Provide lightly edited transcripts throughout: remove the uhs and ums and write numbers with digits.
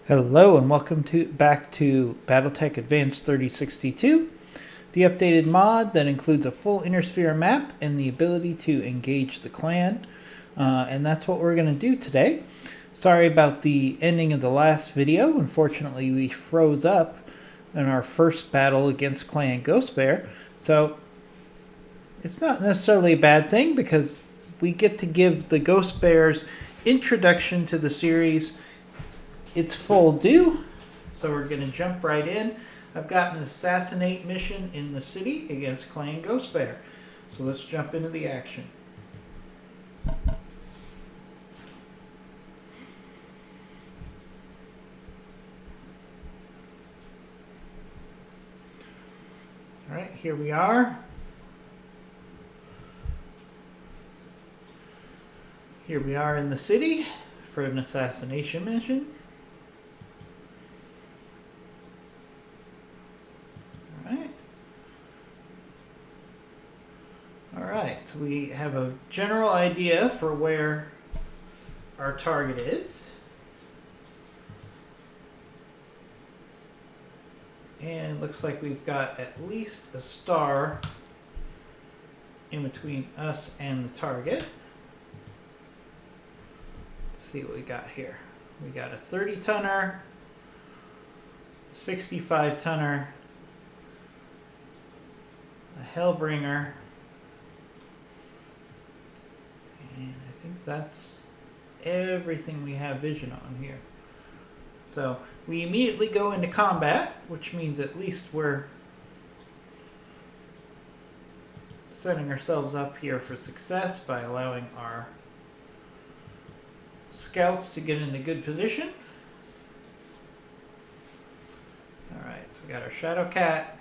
Hello and welcome back to Battletech Advanced 3062, the updated mod that includes a full inner sphere map and the ability to engage the clan. And that's what we're going to do today. Sorry about the ending of the last video. Unfortunately, we froze up in our first battle against Clan Ghost Bear. So it's not necessarily a bad thing because we get to give the Ghost Bears introduction to the series its full due. So we're going to jump right in. I've got an assassinate mission in the city against Clan Ghost Bear. So let's jump into the action. Alright, here we are. Here we are in the city for an assassination mission. Alright, so we have a general idea for where our target is. And looks like we've got at least a star in between us and the target. Let's see what we got here. We got a 30-tonner, 65-tonner, a Hellbringer, and I think that's everything we have vision on here. So we immediately go into combat, which means at least we're setting ourselves up here for success by allowing our scouts to get into good position. Alright, so we got our Shadow Cat.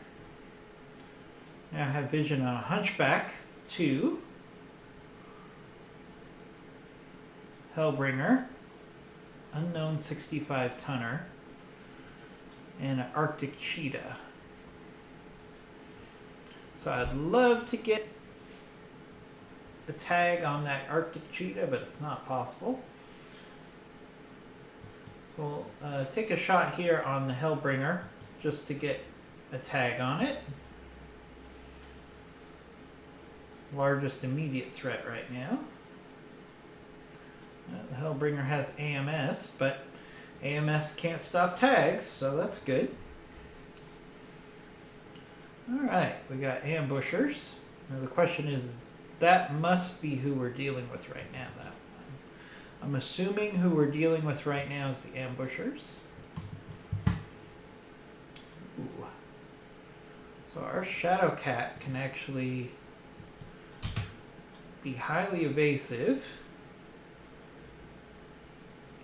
Now I have vision on a Hunchback, 2. Hellbringer, unknown 65-tonner, and an Arctic Cheetah. So I'd love to get a tag on that Arctic Cheetah, but it's not possible. So we'll take a shot here on the Hellbringer just to get a tag on it. Largest immediate threat right now. The Hellbringer has AMS, but AMS can't stop tags, so that's good. Alright, we got ambushers. Now the question is, that must be who we're dealing with right now. I'm assuming who we're dealing with right now is the ambushers. Ooh. So our Shadow Cat can actually be highly evasive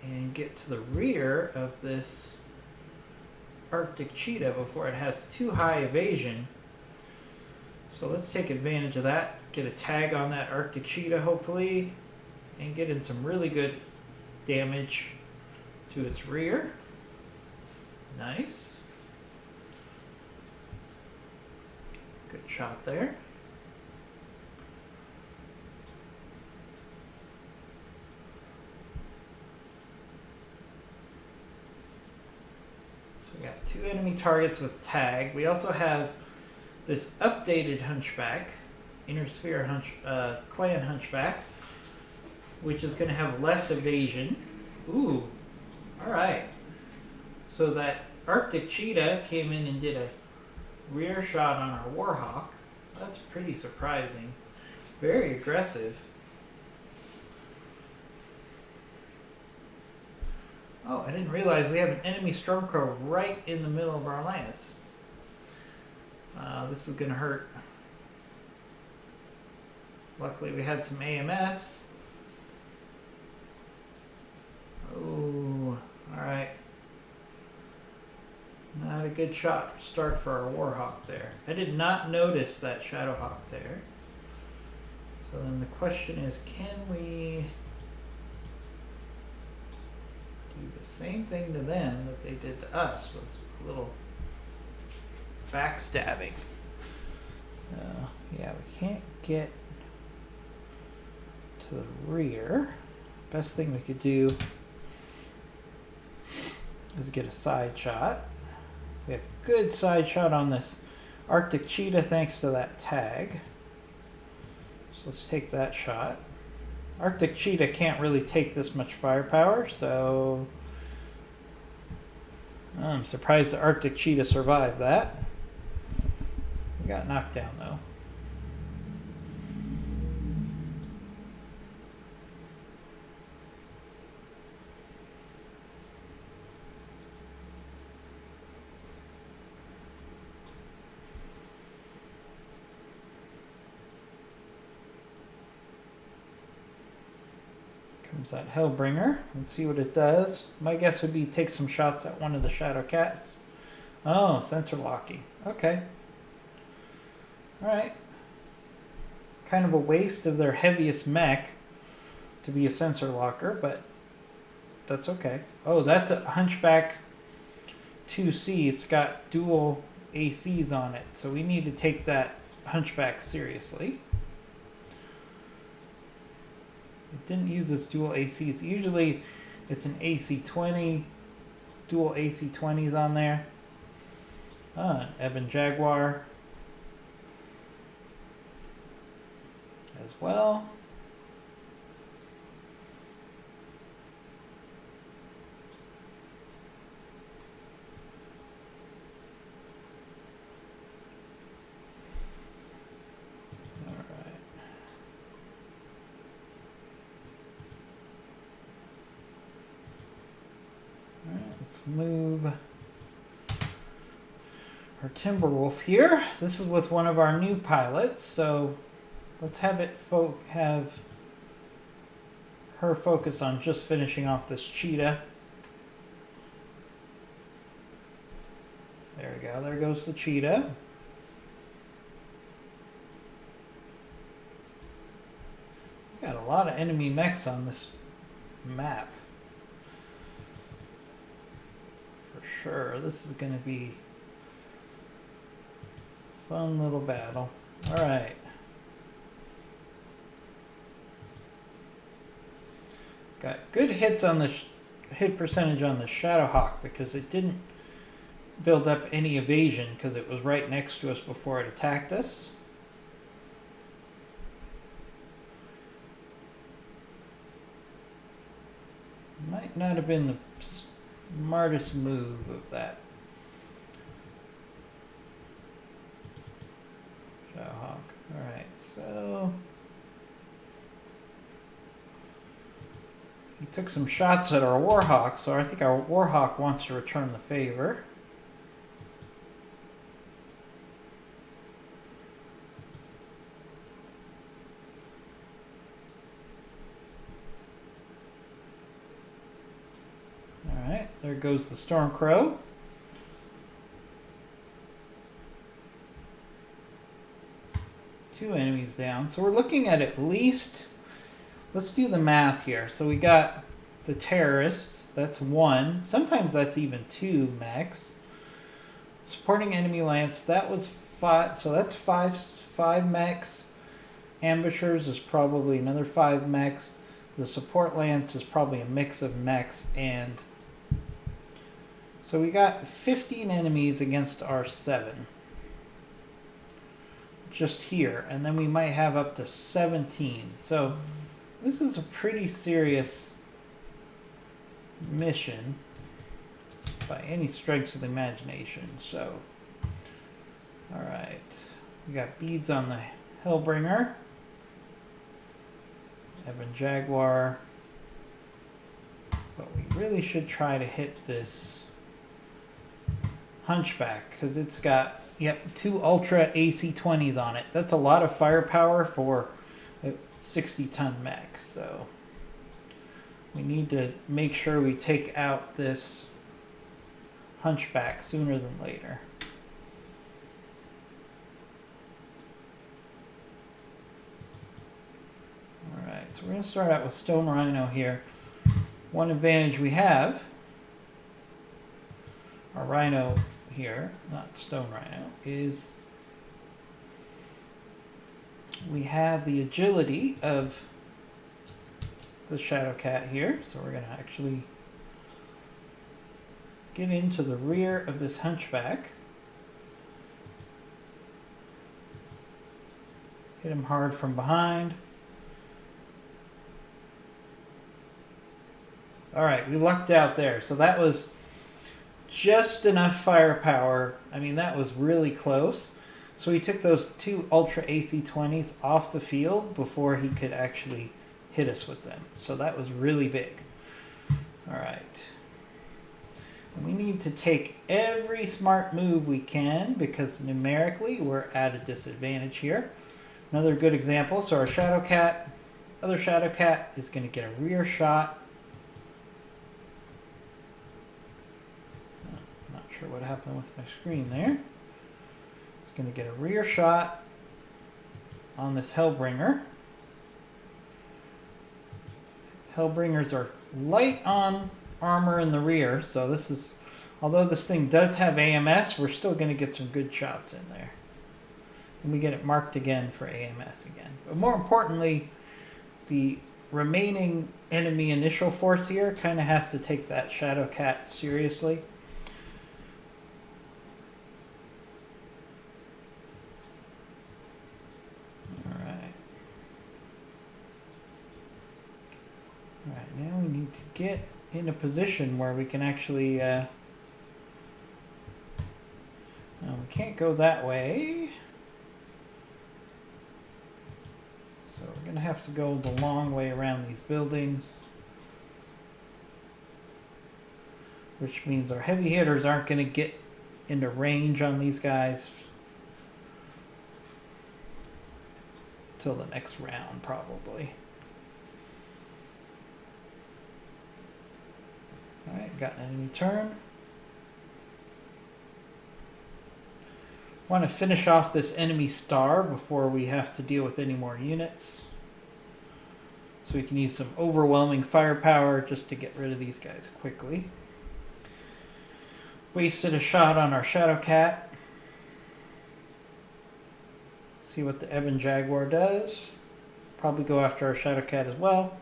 and get to the rear of this Arctic Cheetah before it has too high evasion. So let's take advantage of that, get a tag on that Arctic Cheetah hopefully, and get in some really good damage to its rear. Nice. Good shot there. We got 2 enemy targets with tag. We also have this updated Hunchback, Inner Sphere Clan Hunchback, which is going to have less evasion. Ooh, alright. So that Arctic Cheetah came in and did a rear shot on our Warhawk. That's pretty surprising. Very aggressive. Oh, I didn't realize we have an enemy Stormcrow right in the middle of our lance. This is going to hurt. Luckily we had some AMS. Oh, alright. Not a good start for our Warhawk there. I did not notice that Shadowhawk there. So then the question is, can we do the same thing to them that they did to us with a little backstabbing? Yeah, we can't get to the rear. Best thing we could do is get a side shot. We have good side shot on this Arctic Cheetah thanks to that tag. So let's take that shot. Arctic Cheetah can't really take this much firepower, so I'm surprised the Arctic Cheetah survived that. We got knocked down though. Comes that Hellbringer. Let's see what it does. My guess would be take some shots at one of the Shadow Cats. Oh, sensor locking. Okay. Alright. Kind of a waste of their heaviest mech to be a sensor locker, but that's okay. Oh, that's a Hunchback 2C. It's got dual ACs on it, so we need to take that Hunchback seriously. It didn't use its dual ACs. Usually it's an AC-20, dual AC-20s on there. Ebon Jaguar as well. Let's move our Timberwolf here. This is with one of our new pilots, so let's have it have her focus on just finishing off this Cheetah. There we go. There goes the Cheetah. Got a lot of enemy mechs on this map. Sure, this is going to be a fun little battle. All right. Got good hits on the hit percentage on the Shadowhawk because it didn't build up any evasion because it was right next to us before it attacked us. Might not have been the smartest move of that Shadowhawk. Alright, so he took some shots at our Warhawk, so I think our Warhawk wants to return the favor. Alright, there goes the Stormcrow. Two enemies down. So we're looking at least, let's do the math here. So we got the terrorists, that's one. Sometimes that's even two mechs. Supporting enemy lance, that was five. So that's five mechs. Ambushers is probably another 5 mechs. The support lance is probably a mix of mechs, and so we got 15 enemies against our 7 just here, and then we might have up to 17. So this is a pretty serious mission by any stretch of the imagination. So all right, we got beads on the Hellbringer. Ebon Jaguar, but we really should try to hit this Hunchback because it's got 2 Ultra AC-20s on it. That's a lot of firepower for a 60-ton mech, so we need to make sure we take out this Hunchback sooner than later. Alright, so we're going to start out with Stone Rhino here. One advantage we have, our Rhino here, not Stone Rhino, is we have the agility of the Shadow Cat here. So we're going to actually get into the rear of this hunchback. Hit him hard from behind. All right, we lucked out there. So that was just enough firepower. I mean, that was really close. So he took those 2 Ultra AC-20s off the field before he could actually hit us with them. So that was really big. All right. And we need to take every smart move we can because numerically we're at a disadvantage here. Another good example. So our Shadow Cat, other Shadow Cat is going to get a rear shot. Not sure what happened with my screen there. Going to get a rear shot on this Hellbringer. Hellbringers are light on armor in the rear, so this is, although this thing does have AMS, we're still going to get some good shots in there. And we get it marked again for AMS again. But more importantly, the remaining enemy initial force here kind of has to take that Shadow Cat seriously. Alright, now we need to get in a position where we can actually, we can't go that way. So we're going to have to go the long way around these buildings. Which means our heavy hitters aren't going to get into range on these guys till the next round, probably. Alright, got an enemy turn. Want to finish off this enemy star before we have to deal with any more units. So we can use some overwhelming firepower just to get rid of these guys quickly. Wasted a shot on our Shadow Cat. See what the Ebon Jaguar does. Probably go after our Shadow Cat as well.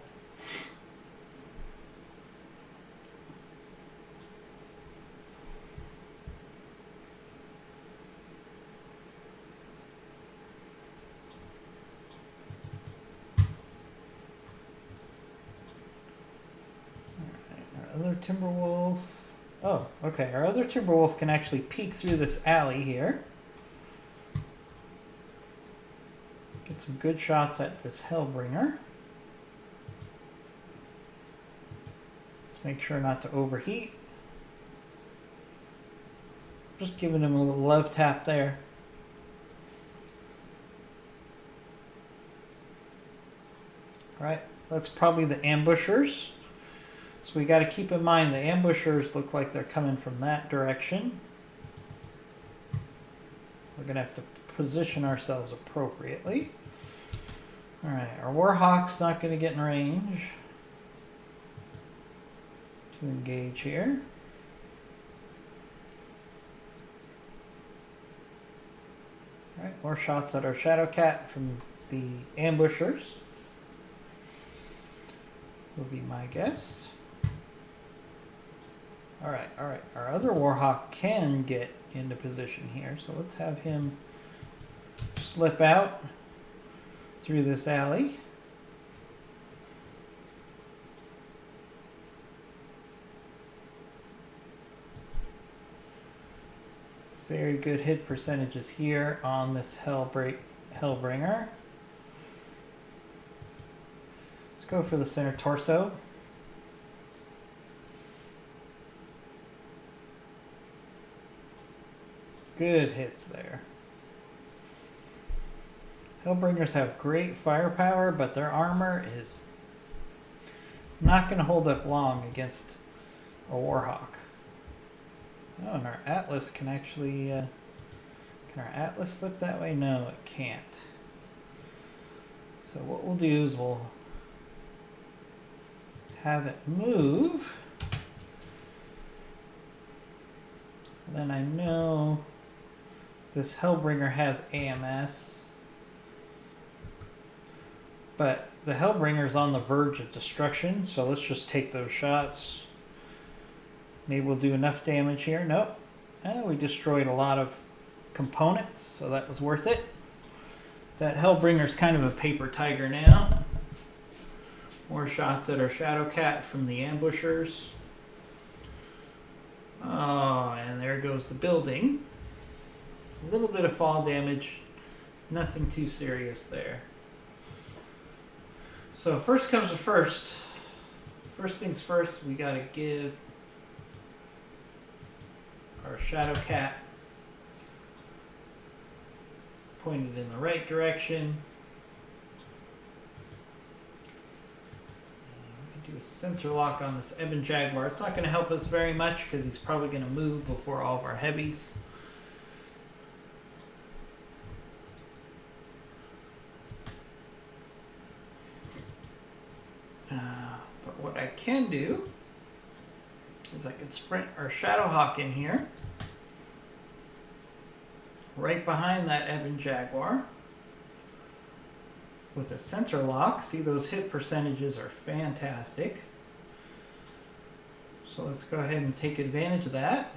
Other Timberwolf. Oh, okay. Our other Timberwolf can actually peek through this alley here. Get some good shots at this Hellbringer. Let's make sure not to overheat. Just giving him a little love tap there. Alright, that's probably the ambushers. So we got to keep in mind the ambushers look like they're coming from that direction. We're going to have to position ourselves appropriately. Alright, our Warhawk's not going to get in range to engage here. Alright, more shots at our Shadow Cat from the ambushers will be my guess. Alright, alright. Our other Warhawk can get into position here, so let's have him slip out through this alley. Very good hit percentages here on this Hellbringer. Let's go for the center torso. Good hits there. Hellbringers have great firepower, but their armor is not going to hold up long against a Warhawk. Oh, and our Atlas can actually... can our Atlas slip that way? No, it can't. So what we'll do is we'll have it move. And then I know this Hellbringer has AMS. But the Hellbringer is on the verge of destruction, so let's just take those shots. Maybe we'll do enough damage here. Nope. We destroyed a lot of components, so that was worth it. That Hellbringer's kind of a paper tiger now. More shots at our Shadow Cat from the ambushers. Oh, and there goes the building. A little bit of fall damage. Nothing too serious there. So first comes to first. First things first, we gotta give our Shadow Cat pointed in the right direction. We can do a sensor lock on this Ebon Jaguar. It's not going to help us very much because he's probably going to move before all of our heavies. But what I can do is I can sprint our Shadowhawk in here, right behind that Ebon Jaguar with a sensor lock. See, those hit percentages are fantastic. So let's go ahead and take advantage of that.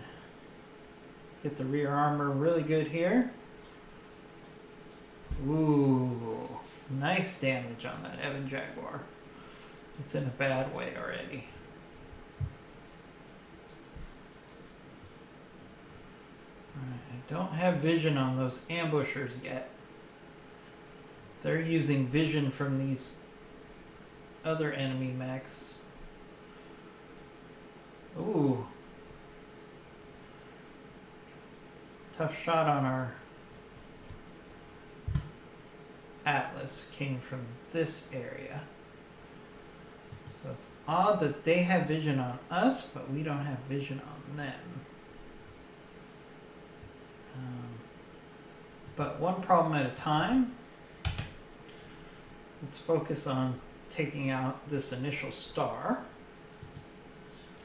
Hit the rear armor really good here. Ooh, nice damage on that Ebon Jaguar. It's in a bad way already. I don't have vision on those ambushers yet. They're using vision from these other enemy mechs. Ooh. Tough shot on our Atlas came from this area. So it's odd that they have vision on us, but we don't have vision on them. But one problem at a time. Let's focus on taking out this initial star.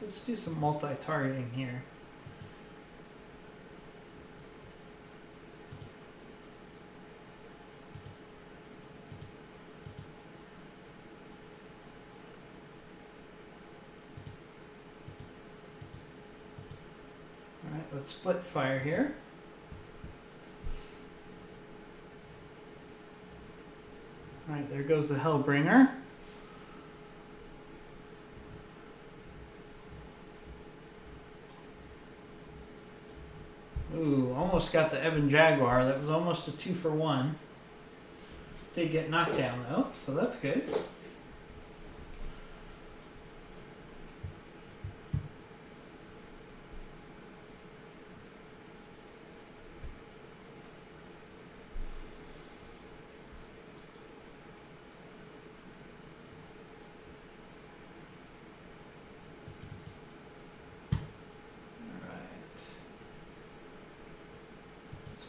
Let's do some multi-targeting here. All right, let's split fire here. All right, there goes the Hellbringer. Ooh, almost got the Ebon Jaguar. That was almost a 2-for-1. Did get knocked down though, so that's good.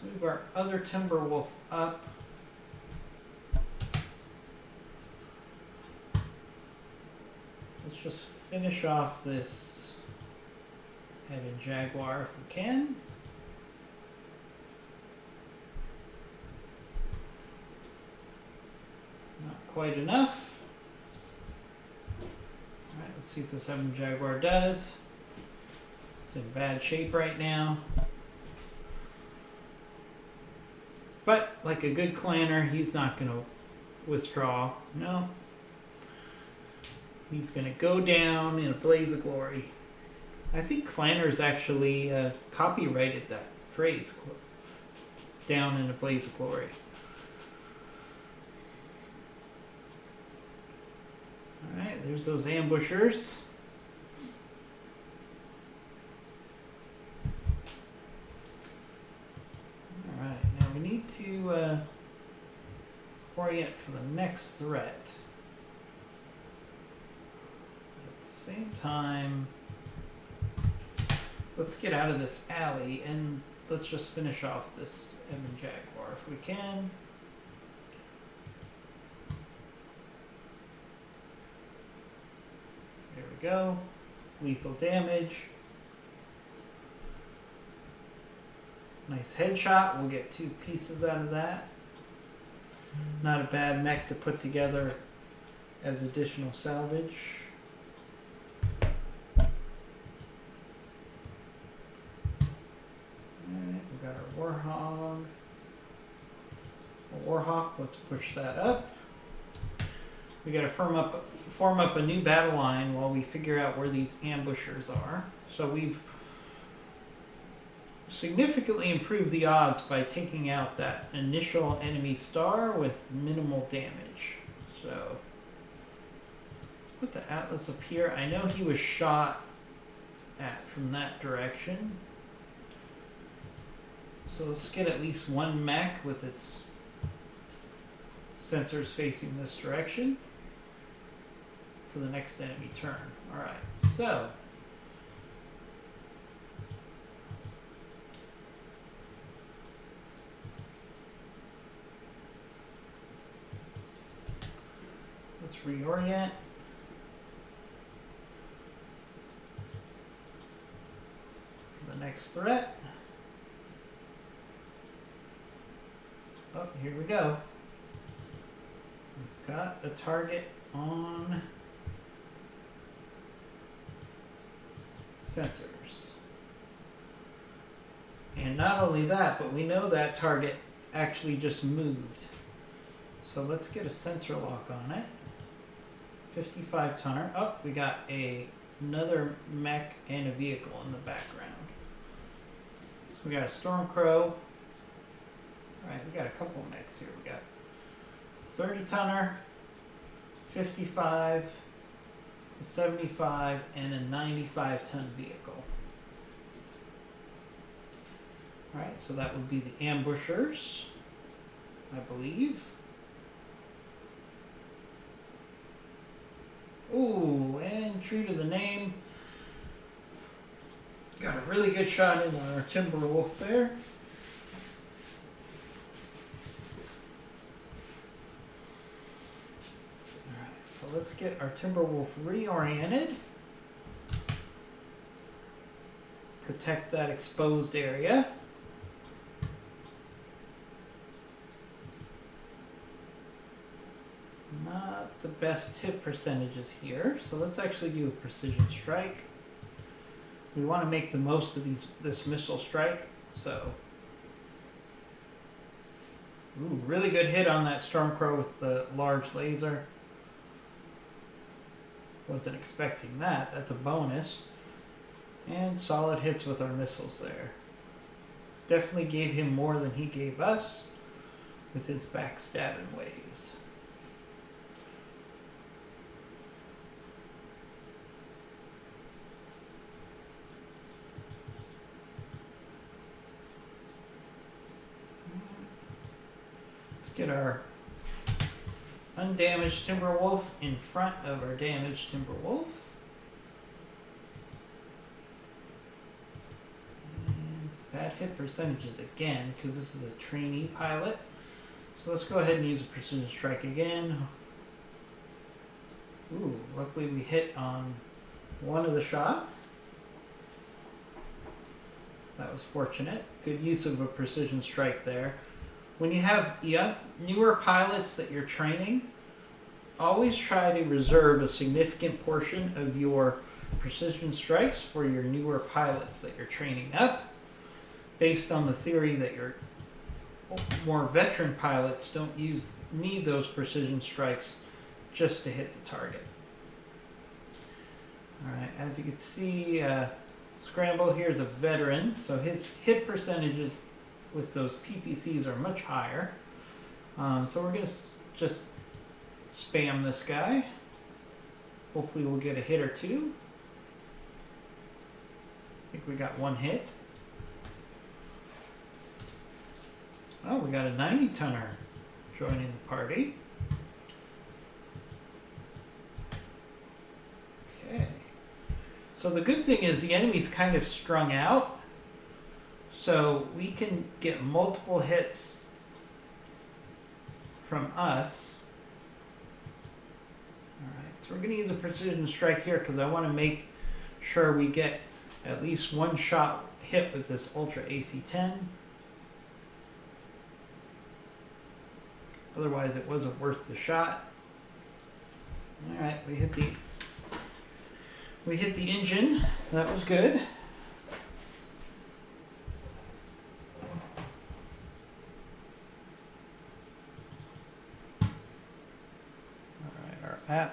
Move our other Timberwolf up. Let's just finish off this Ebon Jaguar if we can. Not quite enough. Alright, let's see what this Ebon Jaguar does. It's in bad shape right now. But, like a good clanner, he's not going to withdraw. No. He's going to go down in a blaze of glory. I think clanners actually copyrighted that phrase, down in a blaze of glory. Alright, there's those ambushers. To orient for the next threat. At the same time, let's get out of this alley and let's just finish off this Ebon Jaguar if we can. There we go. Lethal damage. Nice headshot. We'll get 2 pieces out of that. Not a bad mech to put together as additional salvage. Warhawk. Let's push that up. We got to form up a new battle line while we figure out where these ambushers are. So we've significantly improved the odds by taking out that initial enemy star with minimal damage. So let's put the Atlas up here. I know he was shot at from that direction. So let's get at least one mech with its sensors facing this direction for the next enemy turn. Alright, so let's reorient. For the next threat. Oh, here we go. We've got a target on sensors. And not only that, but we know that target actually just moved. So let's get a sensor lock on it. 55 tonner. Oh, we got another mech and a vehicle in the background. So we got a Stormcrow. Alright, we got a couple mechs here. We got 30 tonner, 55, a 75, and a 95 ton vehicle. Alright, so that would be the ambushers, I believe. Ooh, and true to the name, got a really good shot in our Timberwolf there. So let's get our Timberwolf reoriented. Protect that exposed area. Not the best hit percentages here, so let's actually do a precision strike. We want to make the most of this missile strike, so. Ooh, really good hit on that Stormcrow with the large laser. Wasn't expecting that. That's a bonus. And solid hits with our missiles there. Definitely gave him more than he gave us with his backstabbing ways. Let's get our undamaged Timberwolf in front of our damaged Timberwolf. And bad hit percentages again, because this is a trainee pilot. So let's go ahead and use a precision strike again. Ooh, luckily we hit on one of the shots. That was fortunate. Good use of a precision strike there. When you have newer pilots that you're training, always try to reserve a significant portion of your precision strikes for your newer pilots that you're training up, based on the theory that your more veteran pilots don't need those precision strikes just to hit the target. Alright, as you can see, Scramble here is a veteran, so his hit percentages with those PPCs are much higher. So we're going to just spam this guy. Hopefully we'll get a hit or two. I think we got one hit. Oh, we got a 90 tonner joining the party. Okay. So the good thing is the enemy's kind of strung out. So we can get multiple hits from us. Alright, so we're going to use a precision strike here because I want to make sure we get at least one shot hit with this Ultra AC-10. Otherwise it wasn't worth the shot. Alright, we hit the engine. That was good.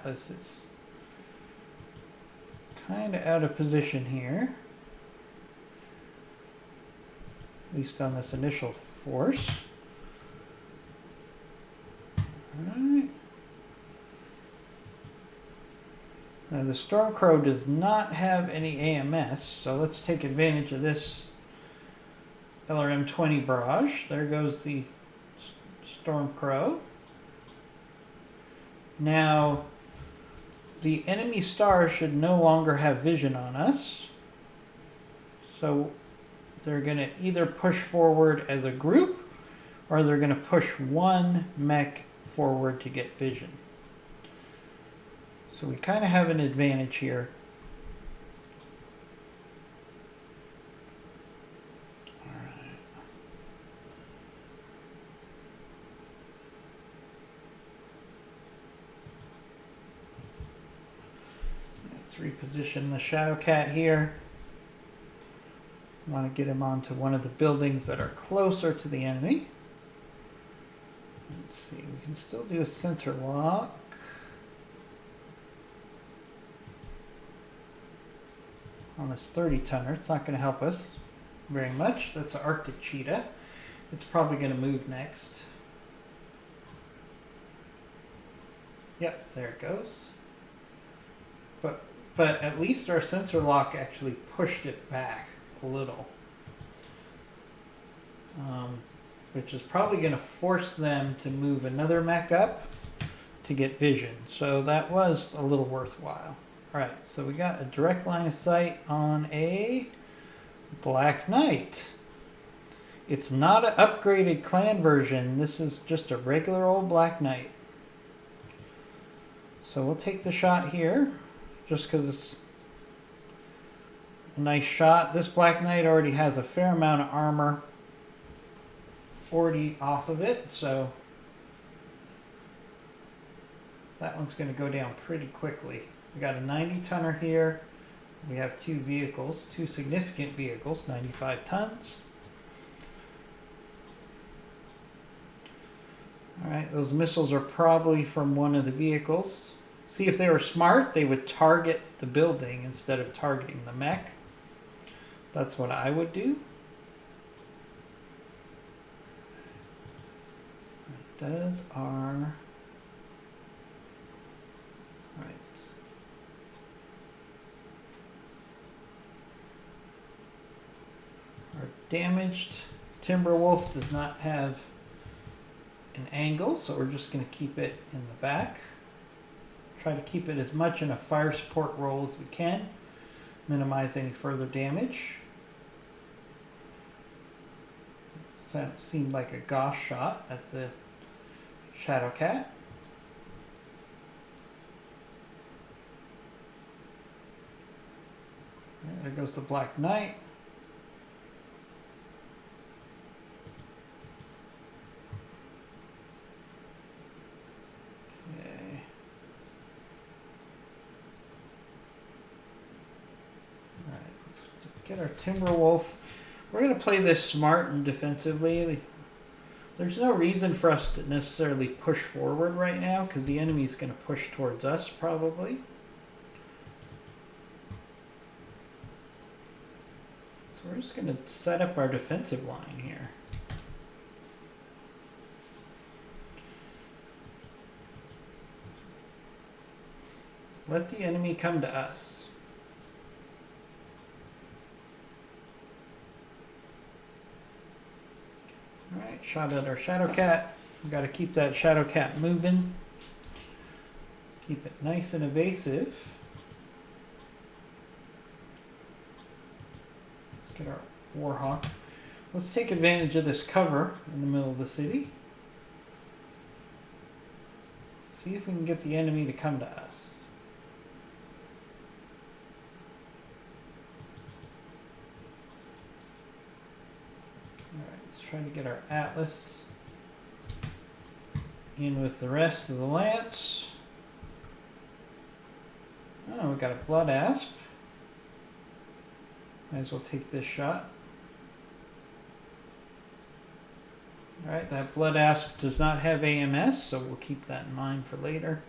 Atlas is kind of out of position here. At least on this initial force. Alright. Now the Stormcrow does not have any AMS, so let's take advantage of this LRM-20 barrage. There goes the Stormcrow. Now, the enemy star should no longer have vision on us. So they're going to either push forward as a group, or they're going to push one mech forward to get vision. So we kind of have an advantage here. Reposition the Shadow Cat here. Want to get him onto one of the buildings that are closer to the enemy. Let's see, we can still do a sensor lock. On this 30-tonner, it's not going to help us very much. That's an Arctic Cheetah. It's probably going to move next. Yep, there it goes. But at least our sensor lock actually pushed it back a little. Which is probably going to force them to move another mech up to get vision. So that was a little worthwhile. Alright, so we got a direct line of sight on a Black Knight. It's not an upgraded clan version. This is just a regular old Black Knight. So we'll take the shot here. Just because it's a nice shot. This Black Knight already has a fair amount of armor already off of it, so that one's going to go down pretty quickly. We got a 90-tonner here. We have two vehicles, two significant vehicles, 95 tons. Alright, those missiles are probably from one of the vehicles. See, if they were smart, they would target the building instead of targeting the mech. That's what I would do. That does our... Right. Our damaged Timberwolf does not have an angle, so we're just going to keep it in the back. Try to keep it as much in a fire support role as we can. Minimize any further damage. So it seemed like a Gauss shot at the Shadow Cat. There goes the Black Knight. Get our Timberwolf. We're going to play this smart and defensively. There's no reason for us to necessarily push forward right now because the enemy is going to push towards us probably. So we're just going to set up our defensive line here. Let the enemy come to us. Alright, shot at our Shadow Cat. We've got to keep that Shadow Cat moving. Keep it nice and evasive. Let's get our Warhawk. Let's take advantage of this cover in the middle of the city. See if we can get the enemy to come to us. Trying to get our Atlas in with the rest of the Lance. Oh, we got a Blood Asp. Might as well take this shot. Alright, that Blood Asp does not have AMS, so we'll keep that in mind for later.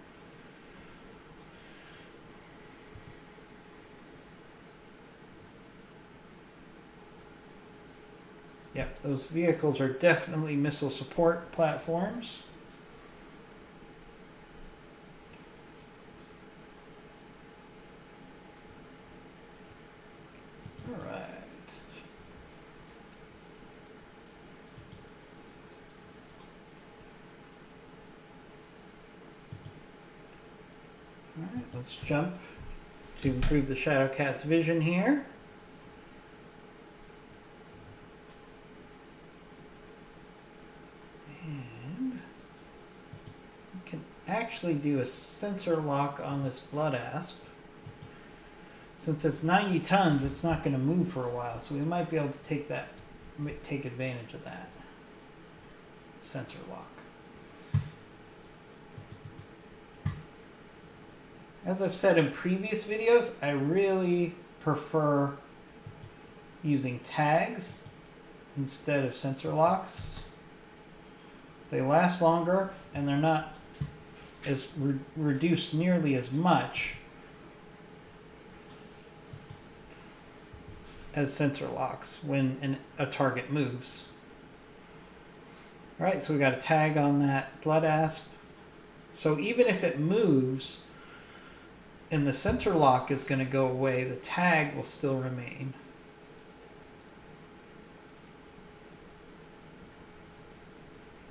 Yep, those vehicles are definitely missile support platforms. All right. All right, let's jump to improve the Shadowcat's vision here. And we can actually do a sensor lock on this blood asp. Since it's 90 tons, it's not going to move for a while, so we might be able to take advantage of that sensor lock. As I've said in previous videos, I really prefer using tags instead of sensor locks. They last longer and they're not as reduced nearly as much as sensor locks when a target moves. All right, so we got a tag on that blood asp. So even if it moves and the sensor lock is going to go away, the tag will still remain.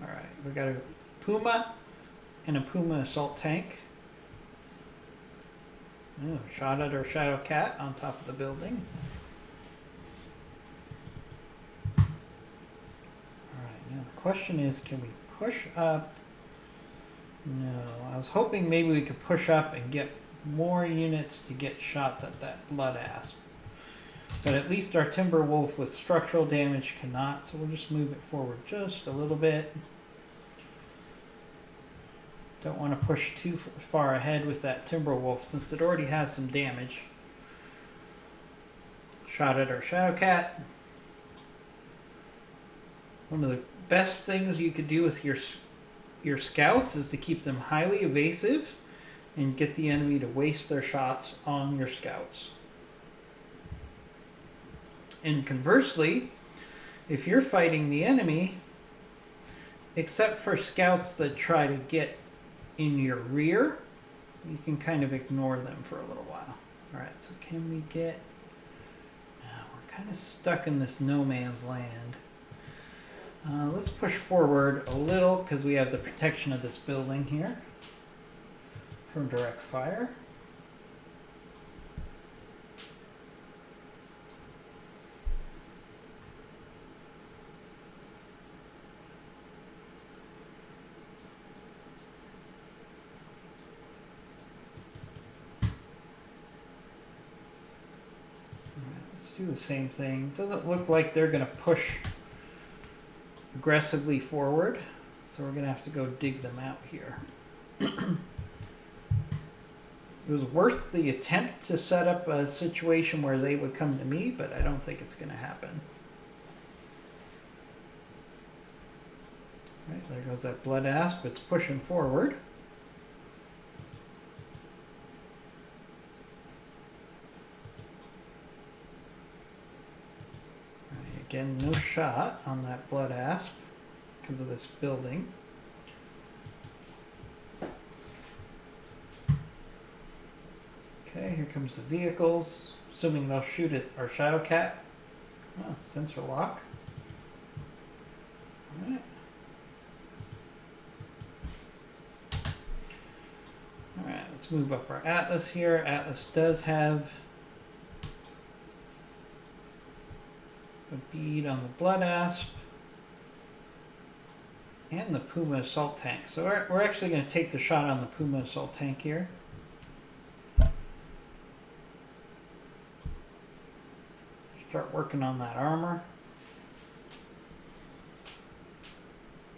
All right, we got a Puma and a Puma assault tank. Oh, shot at our Shadowcat on top of the building. All right, now the question is, can we push up? No, I was hoping maybe we could push up and get more units to get shots at that blood asp. But at least our Timberwolf with structural damage cannot, so we'll just move it forward just a little bit. Don't want to push too far ahead with that Timberwolf since it already has some damage. Shot at our Shadowcat. One of the best things you could do with your scouts is to keep them highly evasive and get the enemy to waste their shots on your scouts. And conversely, if you're fighting the enemy, except for scouts that try to get in your rear, you can kind of ignore them for a little while. All right, so can we get... we're kind of stuck in this no man's land. Let's push forward a little because we have the protection of this building here from direct fire. Let's do the same thing. Doesn't look like they're going to push aggressively forward, so we're going to have to go dig them out here. It was worth the attempt to set up a situation where they would come to me, but I don't think it's going to happen. Right, there goes that blood asp. It's pushing forward. Right, again, no shot on that blood asp because of this building. Okay, here comes the vehicles. Assuming they'll shoot at our Shadowcat. Oh, sensor lock. Alright. Alright, let's move up our Atlas here. Atlas does have a bead on the blood asp and the Puma assault tank. So we're actually going to take the shot on the Puma assault tank here. Start working on that armor.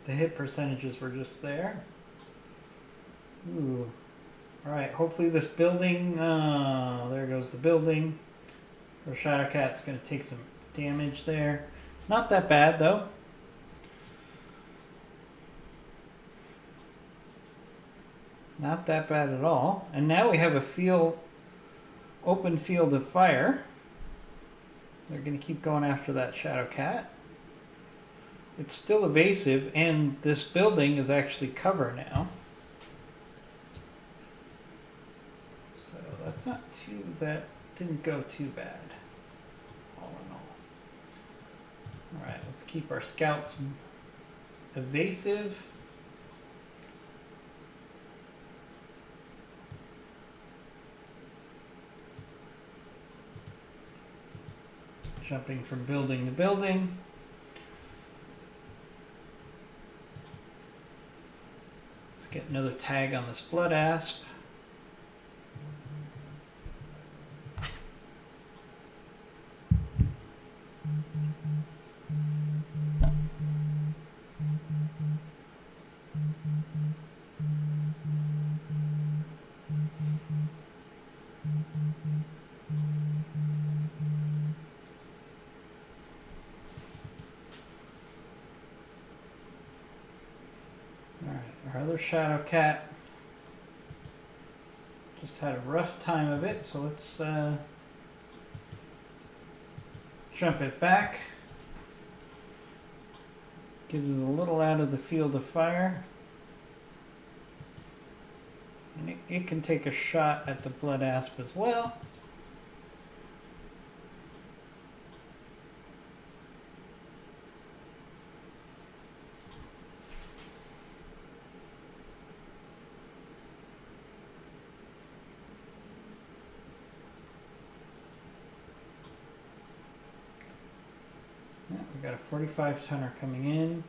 The hit percentages were just there. Ooh. Alright, hopefully this building, there goes the building. Our Shadowcat's going to take some damage there. Not that bad though. Not that bad at all. And now we have a open field of fire. They're going to keep going after that Shadowcat. It's still evasive, and this building is actually cover now. So that's not too, that didn't go too bad, all in all. Alright, let's keep our scouts evasive. Jumping from building to building. Let's get another tag on this blood asp. Our other shadow cat just had a rough time of it, so let's jump it back. Get it a little out of the field of fire. And it can take a shot at the blood asp as well. We got a 45 tonner coming in.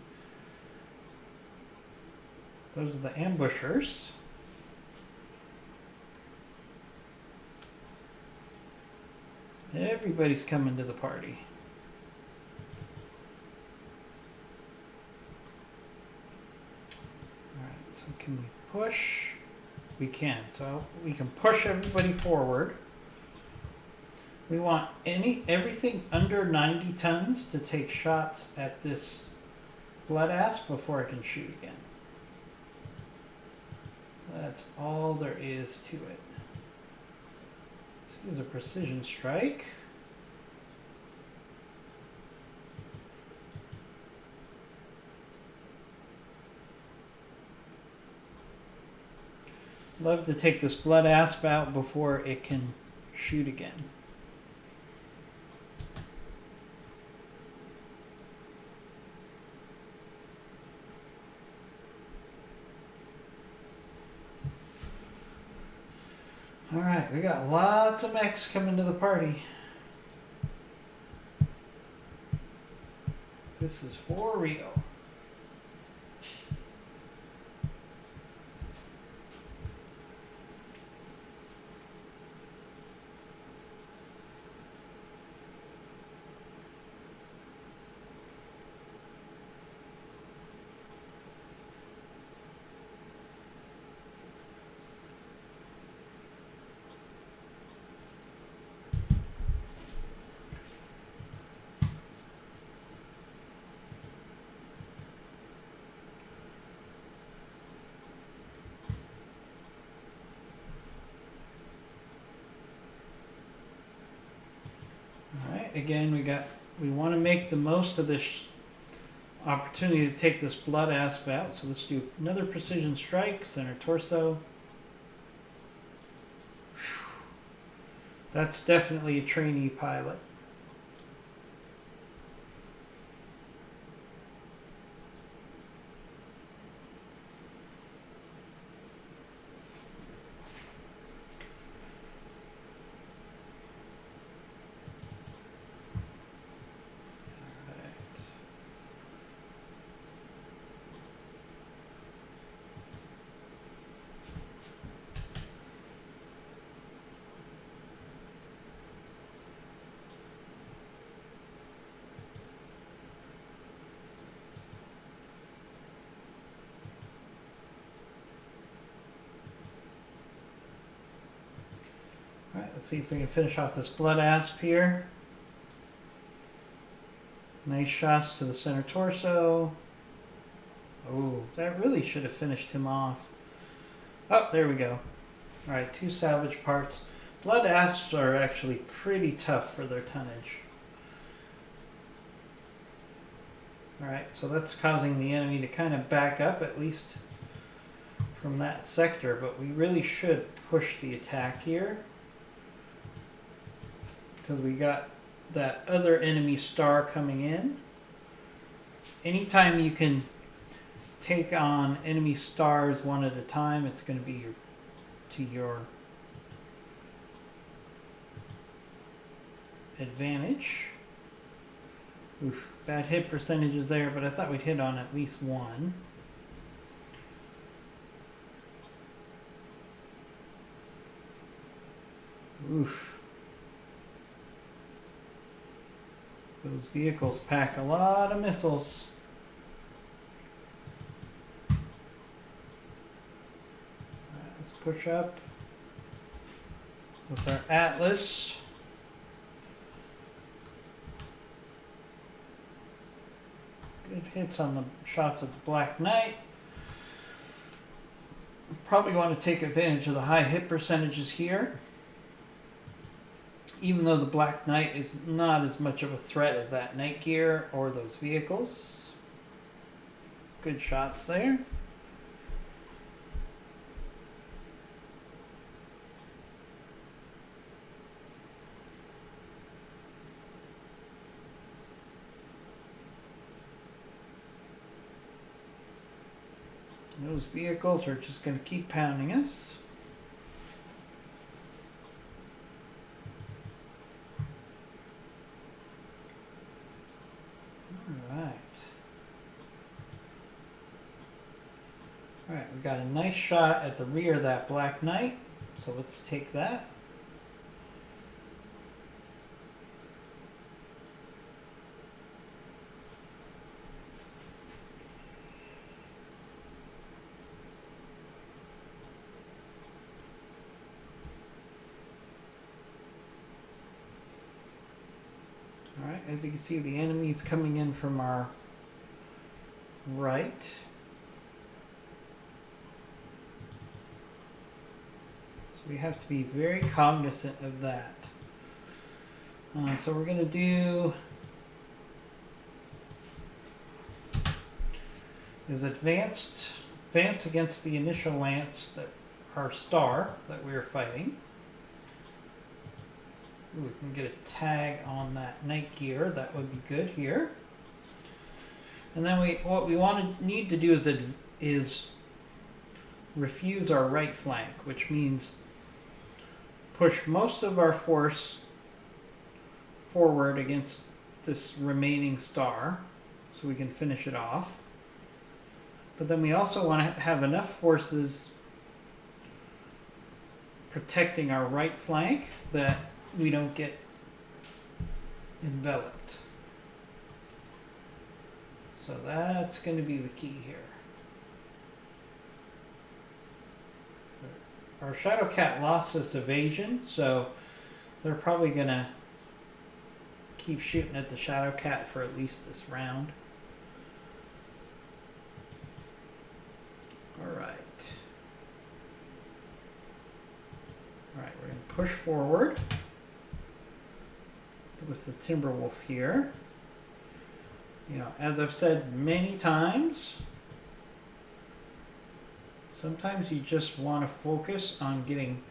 Those are the ambushers. Everybody's coming to the party. Alright, so can we push? We can. So we can push everybody forward. We want everything under 90 tons to take shots at this blood asp before it can shoot again. That's all there is to it. Let's use a precision strike. Love to take this blood asp out before it can shoot again. Alright, we got lots of mechs coming to the party. This is for real. Again, we want to make the most of this opportunity to take this blood asp out. So let's do another precision strike, center torso. Whew. That's definitely a trainee pilot. Alright, let's see if we can finish off this blood asp here. Nice shots to the center torso. Oh, that really should have finished him off. Oh, there we go. Alright, 2 salvage parts. Blood asps are actually pretty tough for their tonnage. Alright, so that's causing the enemy to kind of back up, at least from that sector, but we really should push the attack here because we got that other enemy star coming in. Anytime you can take on enemy stars one at a time, it's going to be to your advantage. Oof, bad hit percentages there, but I thought we'd hit on at least one. Oof. Those vehicles pack a lot of missiles. Alright, let's push up with our Atlas. Good hits on the shots of the Black Knight. Probably want to take advantage of the high hit percentages here. Even though the Black Knight is not as much of a threat as that Night Gear or those vehicles. Good shots there. Those vehicles are just going to keep pounding us. Alright, we got a nice shot at the rear of that Black Knight, so let's take that. Alright, as you can see, the enemy's coming in from our right. So we have to be very cognizant of that. So we're going to do is advance against the initial lance, that our star that we are fighting. Ooh, we can get a tag on that Night Gear. That would be good here. And then what we need to do is refuse our right flank, which means push most of our force forward against this remaining star so we can finish it off. But then we also want to have enough forces protecting our right flank that we don't get enveloped. So that's going to be the key here. Our Shadowcat lost its evasion, so they're probably going to keep shooting at the Shadowcat for at least this round. Alright. Alright, we're going to push forward with the Timberwolf here. You know, as I've said many times, sometimes you just want to focus on getting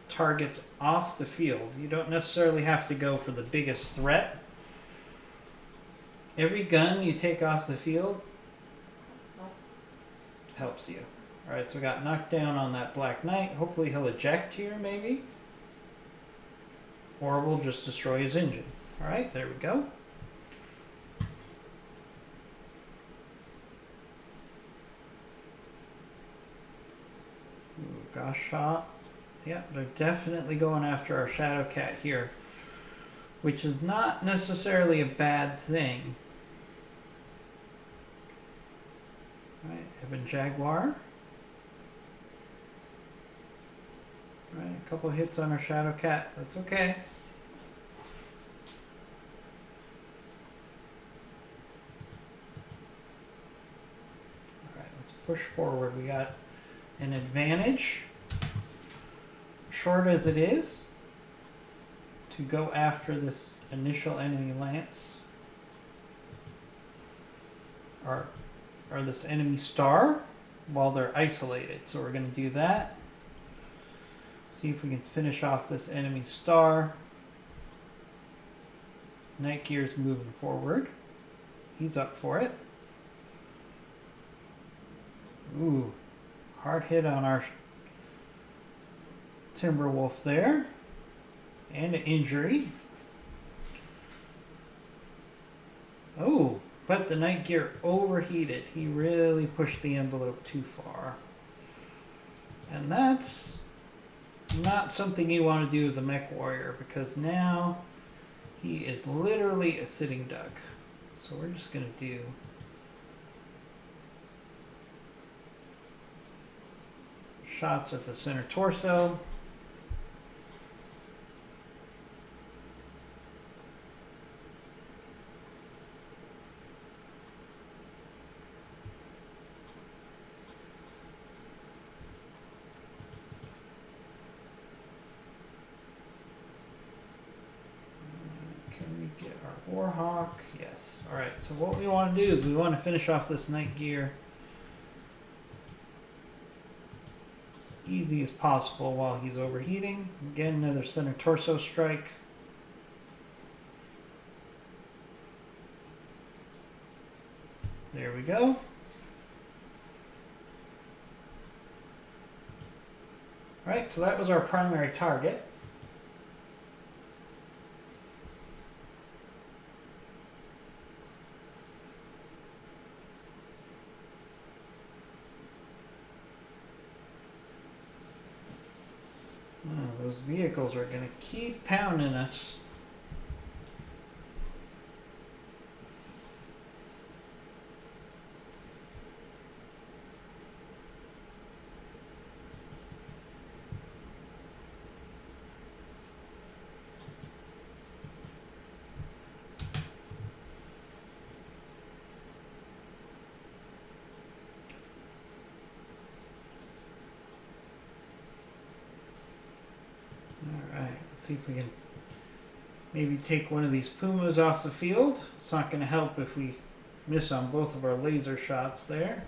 targets off the field. You don't necessarily have to go for the biggest threat. Every gun you take off the field helps you. Alright, so we got knocked down on that Black Knight. Hopefully he'll eject here, maybe. Or we'll just destroy his engine. Alright, there we go. Ooh, gosh shot. Yep, they're definitely going after our Shadowcat here, which is not necessarily a bad thing. Alright, Evan Jaguar. Alright, a couple hits on our Shadowcat. That's okay. Alright, let's push forward. We got an advantage, short as it is, to go after this initial enemy lance. or this enemy star while they're isolated. So we're going to do that. See if we can finish off this enemy star. Night Gear's moving forward. He's up for it. Ooh, hard hit on our Timberwolf there. And an injury. Oh, but the Night Gear overheated. He really pushed the envelope too far. And that's not something you want to do as a mech warrior, because now he is literally a sitting duck. So we're just going to do shots at the center torso. Get our Warhawk. Yes. Alright, so what we want to do is we want to finish off this Night Gear as easy as possible while he's overheating. Again, another center torso strike. There we go. Alright, so that was our primary target. Those vehicles are going to keep pounding us. Alright, let's see if we can maybe take one of these Pumas off the field. It's not going to help if we miss on both of our laser shots there.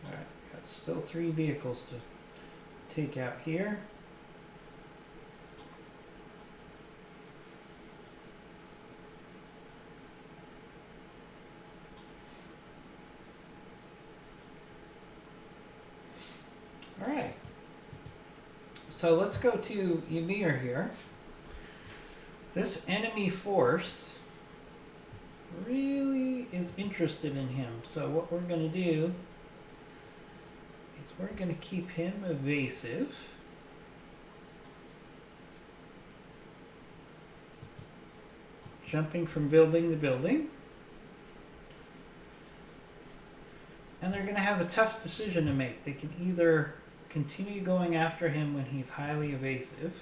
Alright, got still 3 vehicles to take out here. Alright, so let's go to Ymir here. This enemy force really is interested in him. So what we're going to do is we're going to keep him evasive. Jumping from building to building. And they're going to have a tough decision to make. They can either continue going after him when he's highly evasive,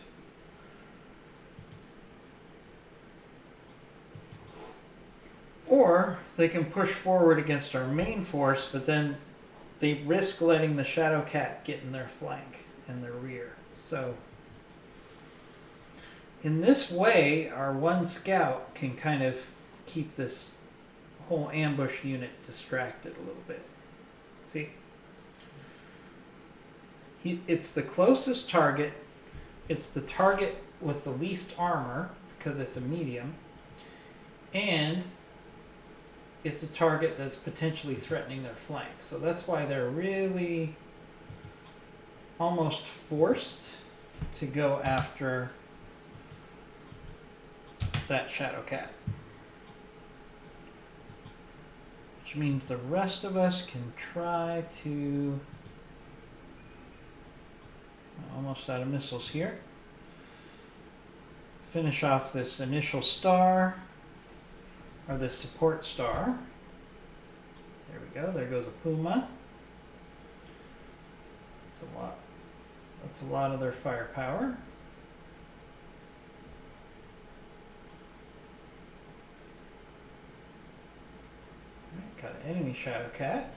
or they can push forward against our main force, but then they risk letting the Shadow Cat get in their flank and their rear. So in this way, our one scout can kind of keep this whole ambush unit distracted a little bit. See? It's the closest target. It's the target with the least armor because it's a medium. And it's a target that's potentially threatening their flank. So that's why they're really almost forced to go after that Shadow Cat. Which means the rest of us can try to... Almost out of missiles here. Finish off this initial star, or this support star. There we go. There goes a Puma. That's a lot. That's a lot of their firepower. Right, got an enemy Shadow Cat.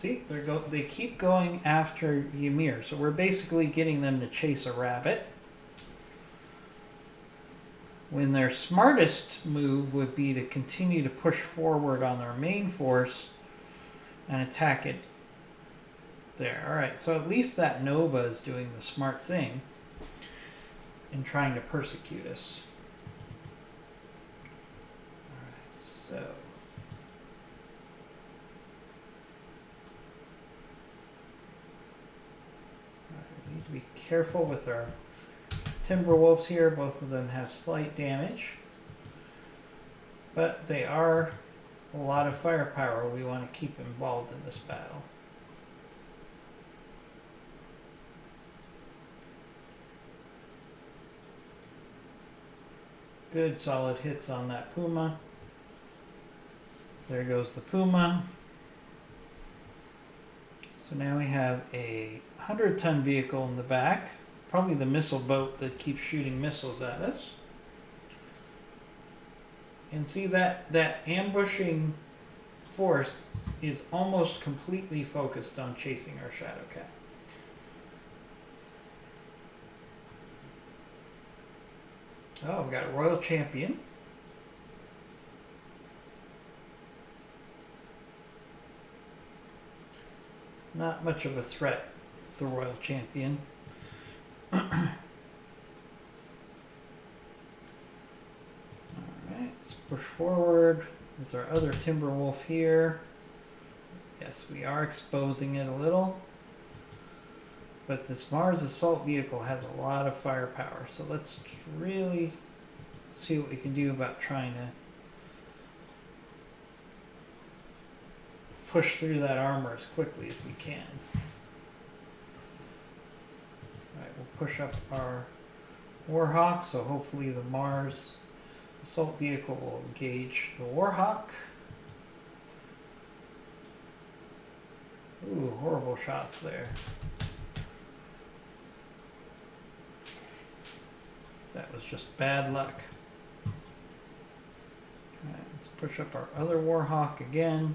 See, they keep going after Ymir, so we're basically getting them to chase a rabbit. When their smartest move would be to continue to push forward on their main force and attack it there. Alright, so at least that Nova is doing the smart thing in trying to persecute us. Alright, so... we need to be careful with our Timberwolves here. Both of them have slight damage, but they are a lot of firepower we want to keep involved in this battle. Good solid hits on that Puma. There goes the Puma. So now we have a 100-ton vehicle in the back. Probably the missile boat that keeps shooting missiles at us. And see that ambushing force is almost completely focused on chasing our Shadowcat. Oh, we got a Royal Champion. Not much of a threat, the Royal Champion. Alright, let's push forward. There's our other Timberwolf here. Yes, we are exposing it a little. But this Mars assault vehicle has a lot of firepower. So let's really see what we can do about trying to push through that armor as quickly as we can. Alright, we'll push up our Warhawk, so hopefully the Mars assault vehicle will engage the Warhawk. Ooh, horrible shots there. That was just bad luck. Alright, let's push up our other Warhawk again.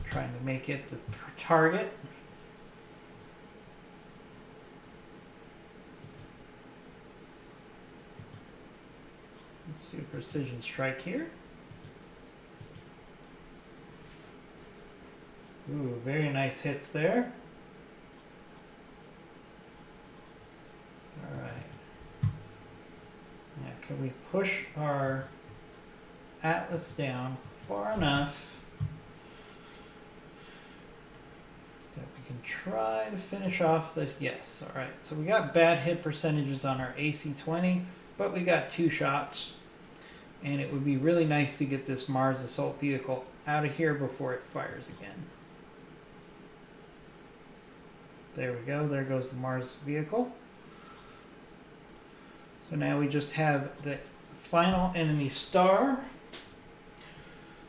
Trying to make it the target. Let's do a precision strike here. Ooh, very nice hits there. Alright. Now, can we push our Atlas down far enough that we can try to finish off the... Yes, alright. So we got bad hit percentages on our AC-20, but we got 2 shots. And it would be really nice to get this Mars assault vehicle out of here before it fires again. There we go. There goes the Mars vehicle. So now we just have the final enemy star.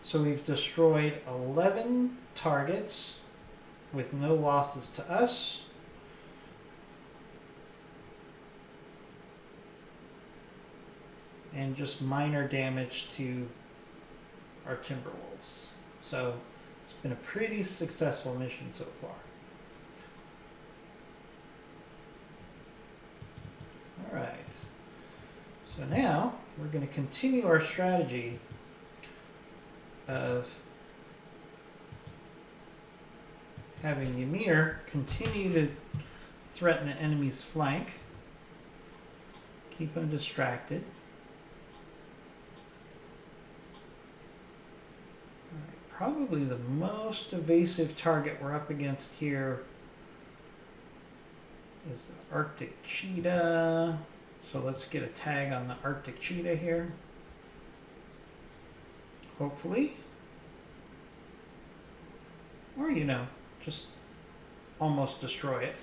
So we've destroyed 11 targets with no losses to us. And just minor damage to our Timberwolves. So it's been a pretty successful mission so far. Alright. So now we're going to continue our strategy of having Ymir continue to threaten the enemy's flank. Keep them distracted. Probably the most evasive target we're up against here is the Arctic Cheetah. So let's get a tag on the Arctic Cheetah here. Hopefully. Or, you know, just almost destroy it.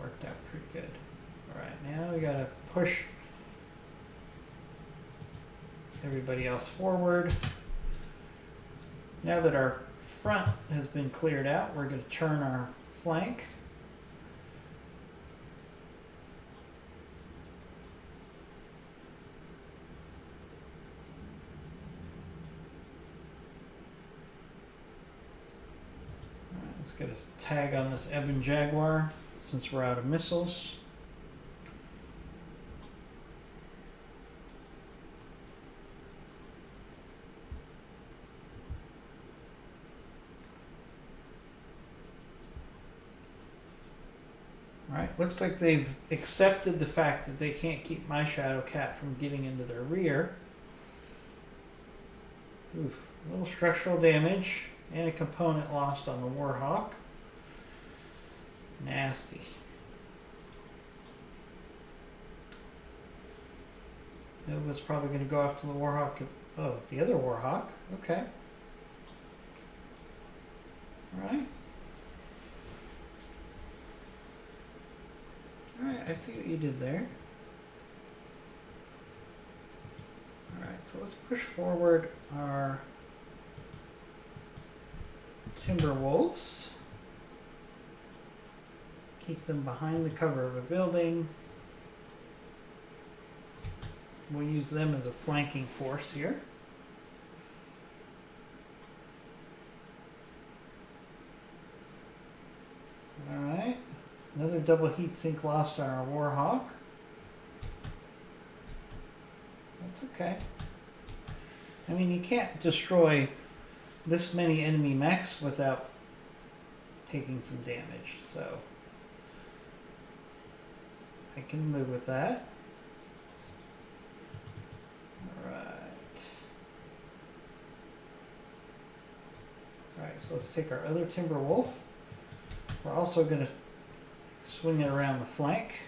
Worked out pretty good. Alright, now we gotta push everybody else forward. Now that our front has been cleared out, we're going to turn our flank. Let's get a tag on this Ebon Jaguar since we're out of missiles. Alright, looks like they've accepted the fact that they can't keep my Shadow Cat from getting into their rear. Oof, a little structural damage and a component lost on the Warhawk. Nasty. Nova's probably going to go after the Warhawk. Oh, the other Warhawk. Okay. Alright. Alright, I see what you did there. Alright, so let's push forward our Timberwolves. Keep them behind the cover of a building. We'll use them as a flanking force here. Alright. Another double heat sink lost on our Warhawk. That's okay. I mean, you can't destroy this many enemy mechs without taking some damage, so I can live with that. Alright. Alright, so let's take our other Timberwolf. We're also going to swing it around the flank.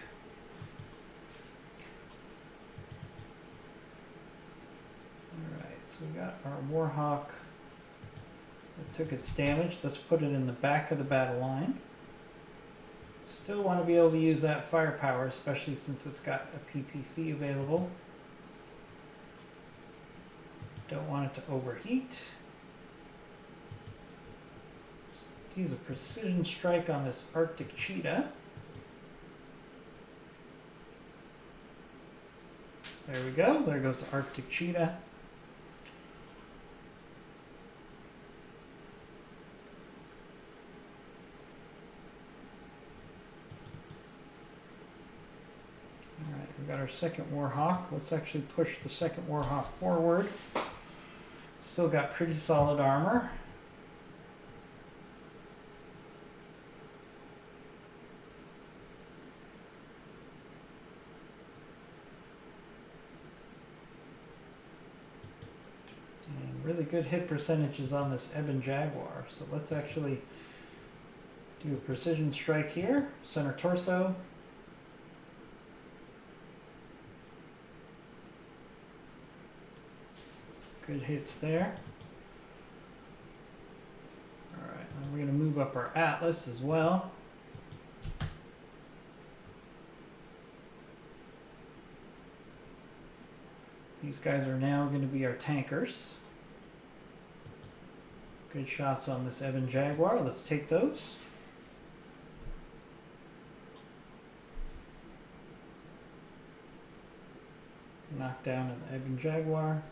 Alright, so we got our Warhawk that took its damage. Let's put it in the back of the battle line. Still want to be able to use that firepower, especially since it's got a PPC available. Don't want it to overheat. Use a precision strike on this Arctic Cheetah. There we go. There goes the Arctic Cheetah. Alright, we got our second Warhawk. Let's actually push the second Warhawk forward. Still got pretty solid armor. Really good hit percentages on this Ebon Jaguar. So let's actually do a precision strike here. Center torso. Good hits there. Alright, now we're going to move up our Atlas as well. These guys are now going to be our tankers. Good shots on this Ebon Jaguar. Let's take those. Knock down an Ebon Jaguar.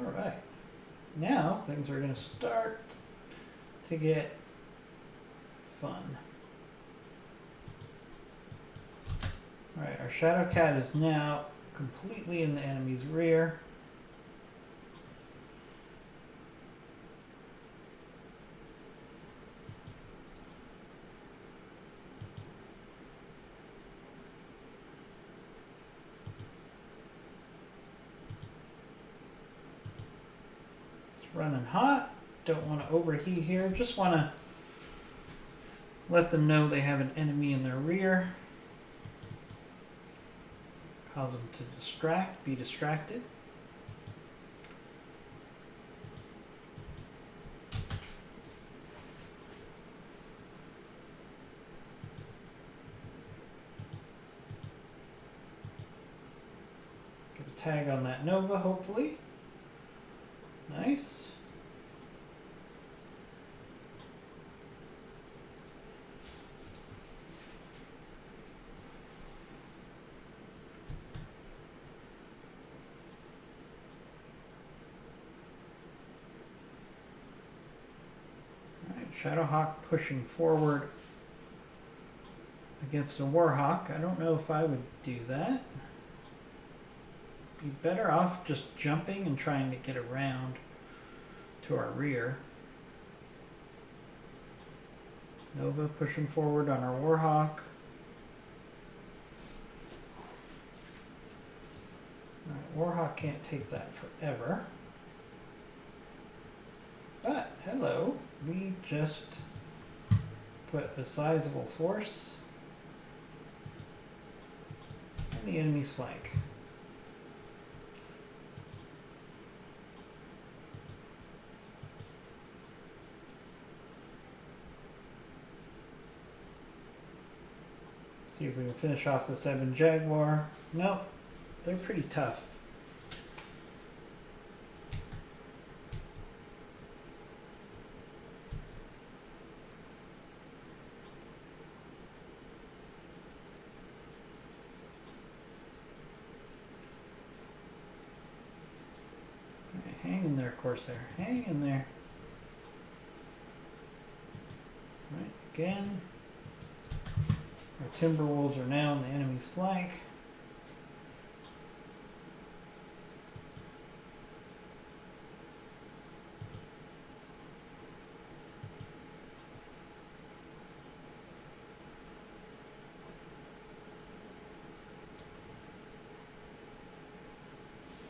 Alright. Now things are going to start to get fun. Alright, our Shadow Cat is now completely in the enemy's rear. It's running hot. Don't want to overheat here. Just want to let them know they have an enemy in their rear. Cause them to be distracted. Get a tag on that Nova, hopefully. Nice. Shadowhawk pushing forward against a Warhawk. I don't know if I would do that. Be better off just jumping and trying to get around to our rear. Nova pushing forward on our Warhawk. Alright, Warhawk can't take that forever. But, hello, we just put a sizable force on the enemy's flank. See if we can finish off the 7 Jaguar. Nope, they're pretty tough. Right, hang in there, Corsair. Hang in there. Right, again. Our Timberwolves are now on the enemy's flank.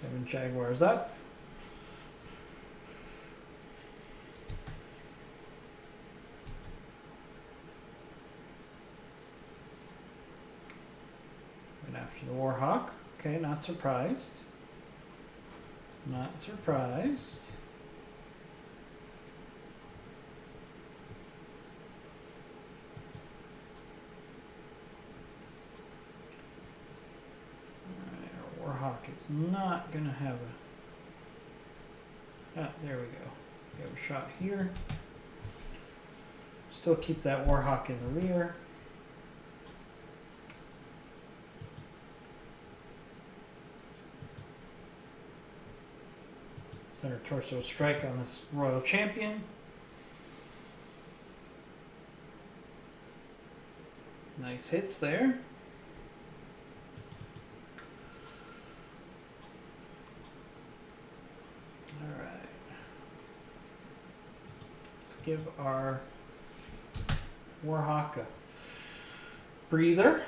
Seven Jaguars up. After the Warhawk. Okay, not surprised. Not surprised. Alright, our Warhawk is not going to have a... Ah, there we go. We have a shot here. Still keep that Warhawk in the rear. Center torso strike on this Royal Champion. Nice hits there. All right. Let's give our Warhawk a breather.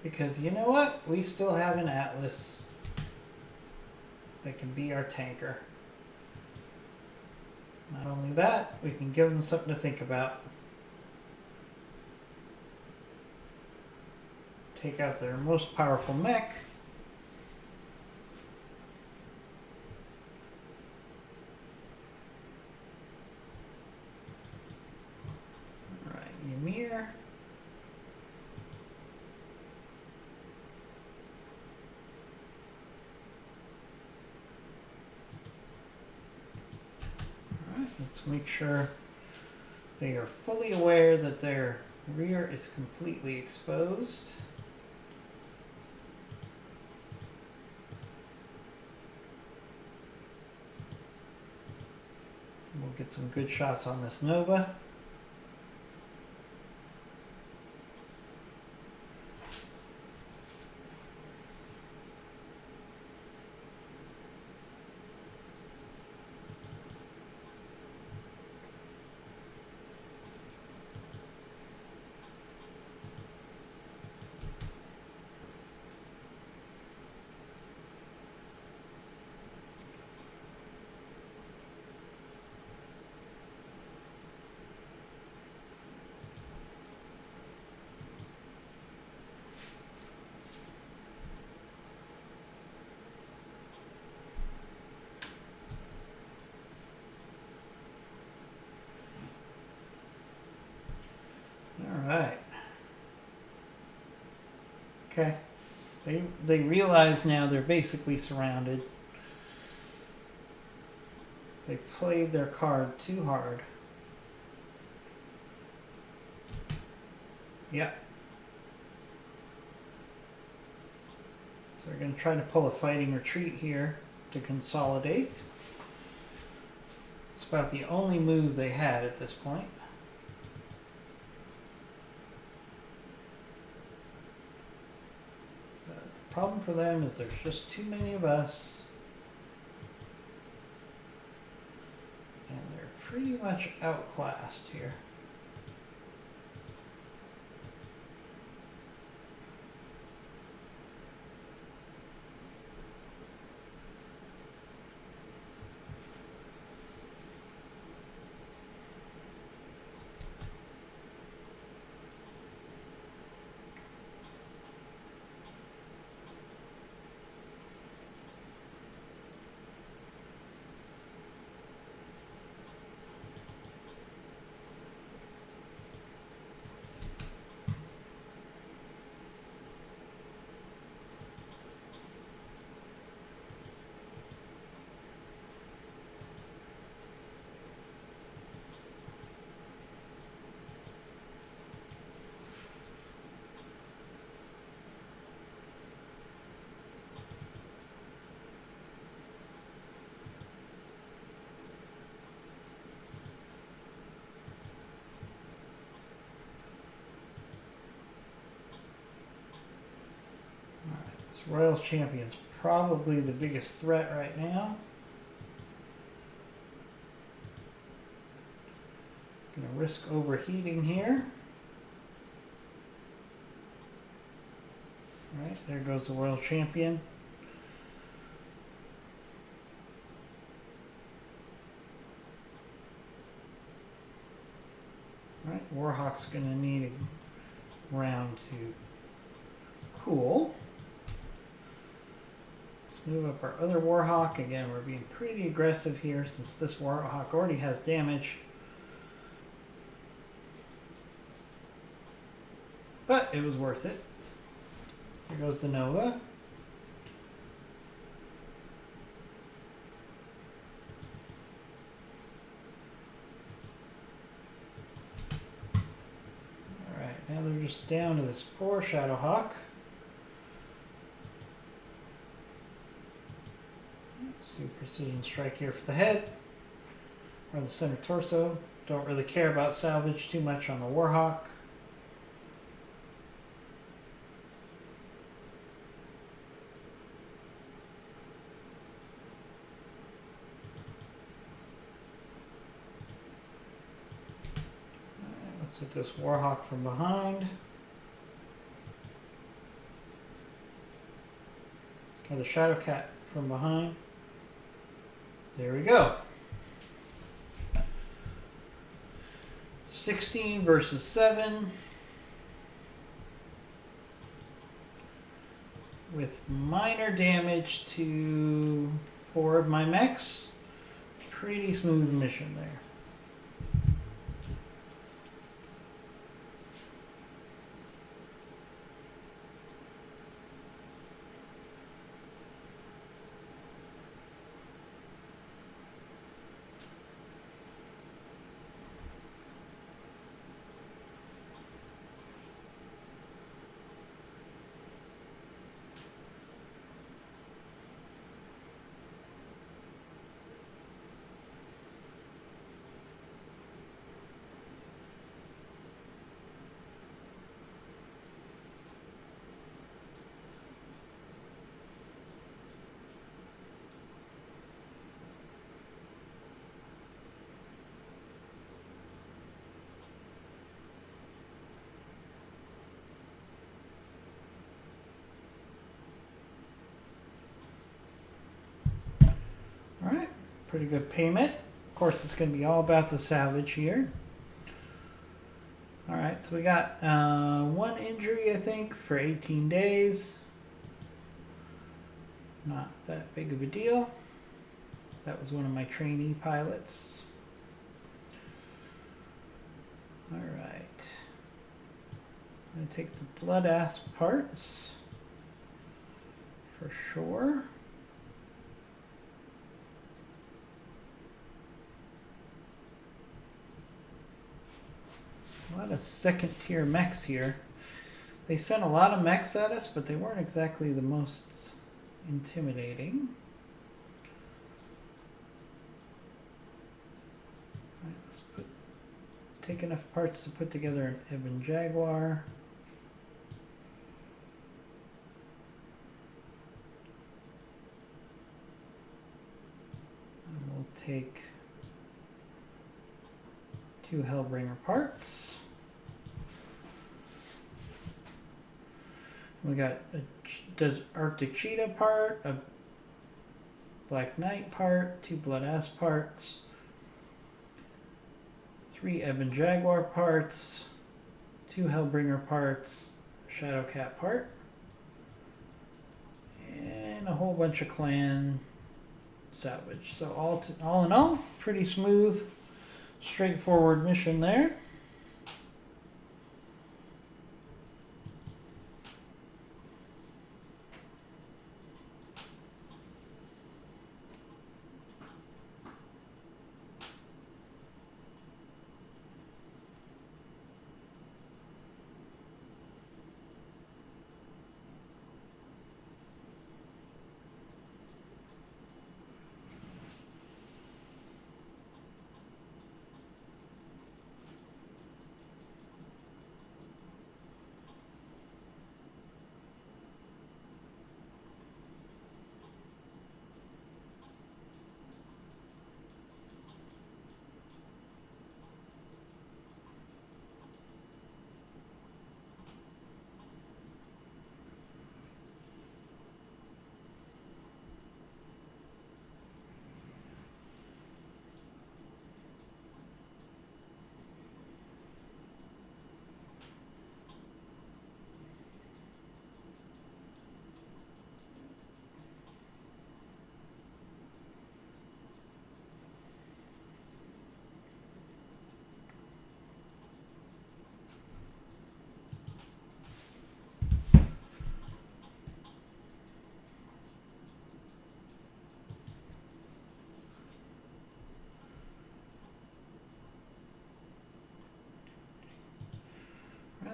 Because you know what? We still have an Atlas that can be our tanker. Not only that, we can give them something to think about. Take out their most powerful mech. Alright, Ymir. Let's make sure they are fully aware that their rear is completely exposed. We'll get some good shots on this Nova. Alright. Okay. They realize now they're basically surrounded. They played their card too hard. Yep. So we're going to try to pull a fighting retreat here to consolidate. It's about the only move they had at this point. But the problem for them is there's just too many of us. And they're pretty much outclassed here. Royals Champion's probably the biggest threat right now. Gonna risk overheating here. Alright, there goes the World Champion. Alright, Warhawk's gonna need a round to cool. Move up our other Warhawk. Again, we're being pretty aggressive here since this Warhawk already has damage. But it was worth it. Here goes the Nova. Alright, now they're just down to this poor Shadowhawk. Do precision strike here for the head or the center torso. Don't really care about salvage too much on the Warhawk. Alright, let's hit this Warhawk from behind. Or the Shadowcat from behind. There we go. 16 versus 7. With minor damage to 4 of my mechs. Pretty smooth mission there. Alright, pretty good payment. Of course, it's going to be all about the salvage here. Alright, so we got 1 injury, I think, for 18 days. Not that big of a deal. That was one of my trainee pilots. Alright. I'm going to take the blood asp parts for sure. A lot of second tier mechs here. They sent a lot of mechs at us, but they weren't exactly the most intimidating. take enough parts to put together an Ebon Jaguar. And we'll take 2 Hellbringer parts. We got a Arctic Cheetah part, a Black Knight part, 2 Blood Ass parts, 3 Ebon Jaguar parts, 2 Hellbringer parts, Shadow Cat part, and a whole bunch of clan salvage. So all in all, pretty smooth, straightforward mission there.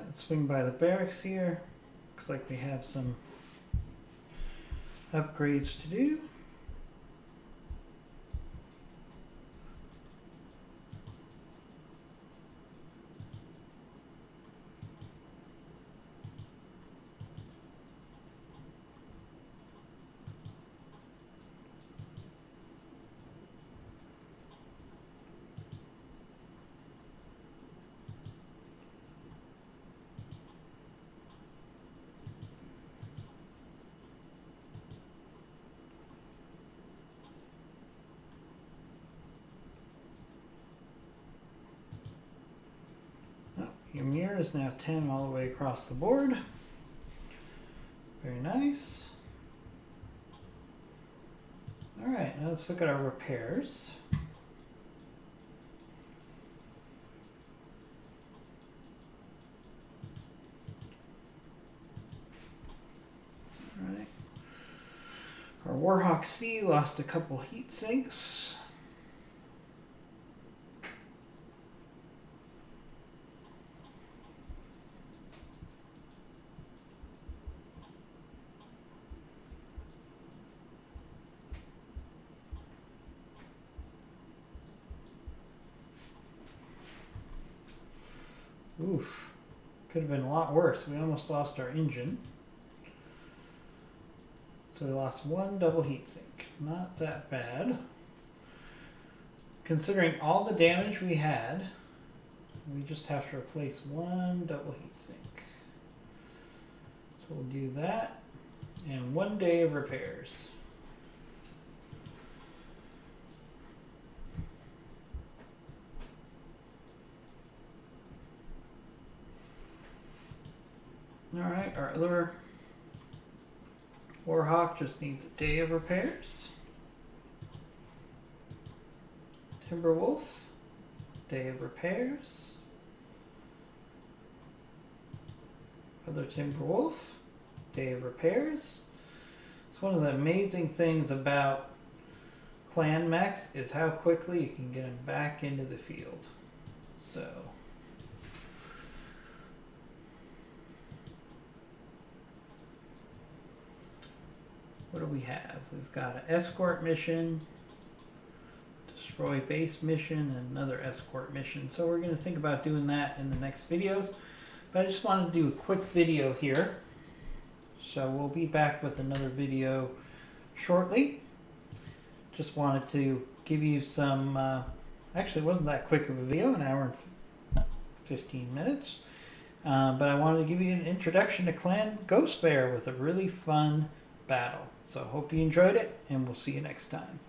Let's swing by the barracks here. Looks like we have some upgrades to do. Your mirror is now 10 all the way across the board. Very nice. All right, now let's look at our repairs. All right. Our Warhawk C lost a couple heat sinks. Oof, could have been a lot worse. We almost lost our engine. So we lost 1 double heatsink. Not that bad. Considering all the damage we had, we just have to replace 1 double heatsink. So we'll do that. And 1 day of repairs. Alright, our other Warhawk just needs a day of repairs. Timberwolf, day of repairs. Other Timberwolf, day of repairs. It's one of the amazing things about clan mechs is how quickly you can get them back into the field. So what do we have? We've got an escort mission, destroy base mission and another escort mission. So we're going to think about doing that in the next videos. But I just wanted to do a quick video here. So we'll be back with another video shortly. Just wanted to give you some, actually it wasn't that quick of a video, an hour and 15 minutes. But I wanted to give you an introduction to Clan Ghost Bear with a really fun battle. So hope you enjoyed it, and we'll see you next time.